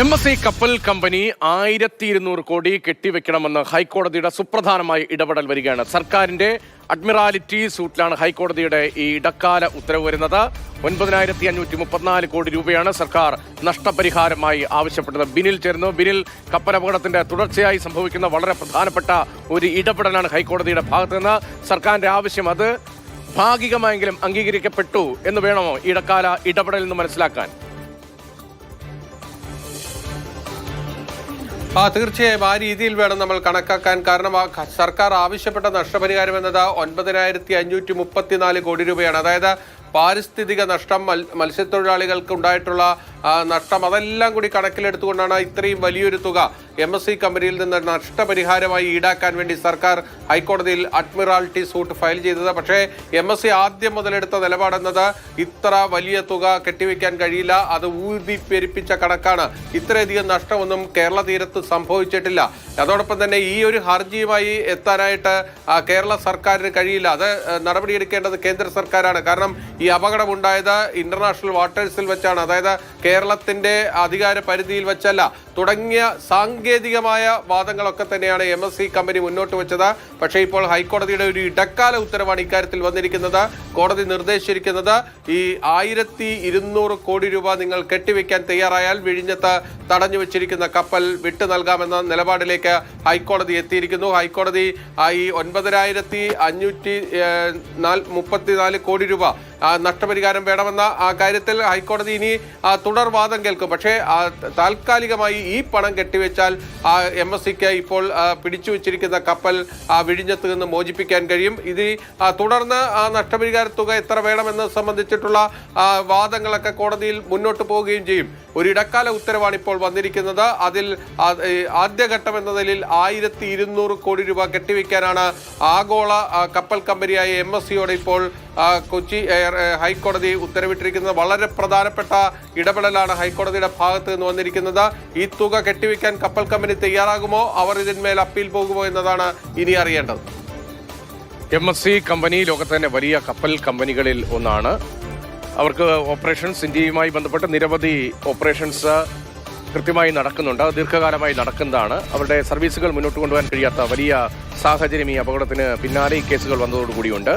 MSC കപ്പൽ company 1200 കോടി കെട്ടിവെക്കണമെന്ന് ഹൈക്കോടതിയുടെ സുപ്രധാനമായ ഇടപെടൽ വരികയാണ്. സർക്കാരിന്റെ അഡ്മിറാലിറ്റി സൂട്ടിലാണ് ഹൈക്കോടതിയുടെ ഈ ഇടക്കാല ഉത്തരവ് വരുന്നത്. 9534 കോടി രൂപയാണ് സർക്കാർ നഷ്ടപരിഹാരമായി ആവശ്യപ്പെട്ടത്. ബിനിൽ ചേർന്നു. ബിനിൽ, കപ്പലപകടത്തിന്റെ തുടർച്ചയായി സംഭവിക്കുന്ന വളരെ പ്രധാനപ്പെട്ട ഒരു ഇടപെടലാണ് ഹൈക്കോടതിയുടെ ഭാഗത്ത് നിന്ന്. സർക്കാരിന്റെ ആവശ്യം അത് ഭാഗികമായെങ്കിലും അംഗീകരിക്കപ്പെട്ടു എന്ന് വേണമോ ഇടക്കാല ഇടപെടൽ എന്ന് മനസ്സിലാക്കാൻ? തീർച്ചയായും ആ രീതിയിൽ വേണം നമ്മൾ കണക്കാക്കാൻ. കാരണം സർക്കാർ ആവശ്യപ്പെട്ട നഷ്ടപരിഹാരം എന്നത് 9534 കോടി രൂപയാണ്. അതായത് പാരിസ്ഥിതിക നഷ്ടം, മത്സ്യത്തൊഴിലാളികൾക്ക് ഉണ്ടായിട്ടുള്ള നഷ്ടം, അതെല്ലാം കൂടി കണക്കിലെടുത്തുകൊണ്ടാണ് ഇത്രയും വലിയൊരു തുക MSC കമ്പനിയിൽ നിന്ന് നഷ്ടപരിഹാരമായി ഈടാക്കാൻ വേണ്ടി സർക്കാർ ഹൈക്കോടതിയിൽ അഡ്മിറാലിറ്റി സൂട്ട് ഫയൽ ചെയ്തത്. പക്ഷേ MSC ആദ്യം മുതലെടുത്ത നിലപാടെന്നത് ഇത്ര വലിയ തുക കെട്ടിവെക്കാൻ കഴിയില്ല, അത് ഊതിപ്പെരിപ്പിച്ച കണക്കാണ്, ഇത്രയധികം നഷ്ടമൊന്നും കേരള തീരത്ത് സംഭവിച്ചിട്ടില്ല. അതോടൊപ്പം തന്നെ ഈ ഒരു ഹർജിയുമായി എത്താനായിട്ട് കേരള സർക്കാരിന് കഴിയില്ല. അത് നടപടിയെടുക്കേണ്ടത് കേന്ദ്ര സർക്കാരാണ്. കാരണം ഈ അപകടമുണ്ടായത് ഇന്റർനാഷണൽ വാട്ടേഴ്സിൽ വെച്ചാണ്, അതായത് കേരളത്തിന്റെ അധികാര പരിധിയിൽ വെച്ചല്ല. തുടങ്ങിയ സാങ്കേതികമായ വാദങ്ങളൊക്കെ തന്നെയാണ് MSC കമ്പനി മുന്നോട്ട് വെച്ചത്. പക്ഷേ ഇപ്പോൾ ഹൈക്കോടതിയുടെ ഒരു ഇടക്കാല ഉത്തരവാണ് ഇക്കാര്യത്തിൽ വന്നിരിക്കുന്നത്. കോടതി നിർദ്ദേശിച്ചിരിക്കുന്നത് ഈ 1200 കോടി രൂപ നിങ്ങൾ കെട്ടിവെക്കാൻ തയ്യാറായാൽ വിഴിഞ്ഞത്ത് തടഞ്ഞു വെച്ചിരിക്കുന്ന കപ്പൽ വിട്ടു നൽകാമെന്ന നിലപാടിലേക്ക് ഹൈക്കോടതി എത്തിയിരിക്കുന്നു. ഹൈക്കോടതി ഈ 9534 കോടി രൂപ നഷ്ടപരിഹാരം വേണമെന്ന ആ കാര്യത്തിൽ ഹൈക്കോടതി ഇനി തുടർവാദം കേൾക്കും. പക്ഷേ താൽക്കാലികമായി ഈ പണം കെട്ടിവെച്ചാൽ MSCക്ക് ഇപ്പോൾ പിടിച്ചു വെച്ചിരിക്കുന്ന കപ്പൽ വിഴിഞ്ഞത്ത് നിന്ന് മോചിപ്പിക്കാൻ കഴിയും. ഇത് തുടർന്ന് ആ നഷ്ടപരിഹാര തുക എത്ര വേണമെന്ന് സംബന്ധിച്ചിട്ടുള്ള വാദങ്ങളൊക്കെ കോടതിയിൽ മുന്നോട്ട് പോവുകയും ചെയ്യും. ഒരു ഇടക്കാല ഉത്തരവാണ് ഇപ്പോൾ വന്നിരിക്കുന്നത്. അതിൽ ആദ്യഘട്ടം എന്ന നിലയിൽ 1200 കോടി രൂപ കെട്ടിവെക്കാനാണ് ആഗോള കപ്പൽ കമ്പനിയായ MSCയോട് ഇപ്പോൾ കൊച്ചി ഹൈക്കോടതി ഉത്തരവിട്ടിരിക്കുന്നത്. വളരെ പ്രധാനപ്പെട്ട ഇടപെടലാണ് ഹൈക്കോടതിയുടെ ഭാഗത്ത് നിന്ന് വന്നിരിക്കുന്നത്. ഈ തുക കെട്ടിവെക്കാൻ കപ്പൽ കമ്പനി തയ്യാറാകുമോ, അവർ ഇതിന്മേൽ അപ്പീൽ പോകുമോ എന്നതാണ് ഇനി അറിയേണ്ടത്. MSC കമ്പനി ലോകത്തെ തന്നെ വലിയ കപ്പൽ കമ്പനികളിൽ ഒന്നാണ്. അവർക്ക് ഓപ്പറേഷൻസ്, ഇന്ത്യയുമായി ബന്ധപ്പെട്ട് നിരവധി ഓപ്പറേഷൻസ് കൃത്യമായി നടക്കുന്നുണ്ട്, ദീർഘകാലമായി നടക്കുന്നതാണ്. അവരുടെ സർവീസുകൾ മുന്നോട്ട് കൊണ്ടുപോകാൻ കഴിയാത്ത വലിയ സാഹചര്യം ഈ അപകടത്തിന് പിന്നാലെ ഈ കേസുകൾ വന്നതോടുകൂടിയുണ്ട്.